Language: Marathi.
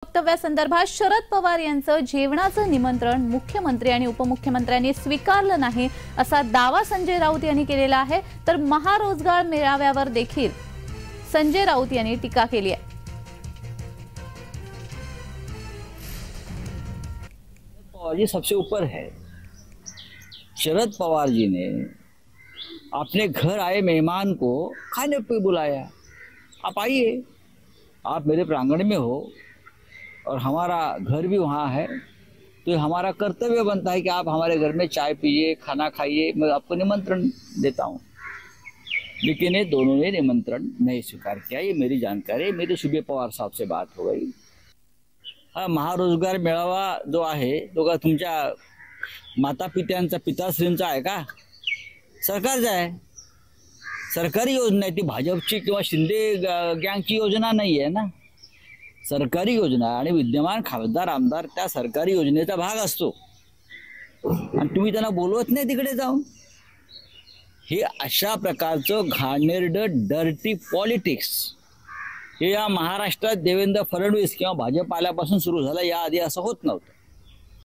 वक्तव्यासंदर्भात शरद पवार यांचं जेवणाचं निमंत्रण मुख्यमंत्री आणि उपमुख्यमंत्र्यांनी स्वीकारलं नाही असा दावा संजय राऊत यांनी केलेला आहे। तर महारोजगार मेळाव्यावर देखील संजय राऊत यांनी टीका केली आहे। पवार जी सबसे ऊपर है। शरद पवार जी ने अपने घर आए मेहमान को खाने पे बुलाया, आप आइए, आप मेरे प्रांगण में हो और हमारा घर भी वहाँ है, तो हमारा कर्तव्य बनता है कि आप हमारे घर में चाय पीजिए, खाना खाइए, मैं आपको निमंत्रण देता हूँ। लेकिन ये दोनों ने निमंत्रण नहीं स्वीकार किया, ये मेरी जानकारी है। मेरी सुबह पवार साहब से बात हो गई। हा महारोजगार मेळावा जो आहे तो का तुमच्या माता पित्यांचा पिताश्रींचा आहे का? सरकारचा आहे। सरकारी योजना आहे ती, भाजपची किंवा शिंदे गँगची योजना नाही आहे ना। सरकारी योजना आणि विद्यमान खासदार आमदार त्या सरकारी योजनेचा भाग असतो आणि तुम्ही त्यांना बोलवत नाही तिकडे जाऊन। हे अशा प्रकारचं घाणेरडं डर्टी पॉलिटिक्स हे या महाराष्ट्रात देवेंद्र फडणवीस किंवा भाजप आल्यापासून सुरू झालं, याआधी असं होत नव्हतं।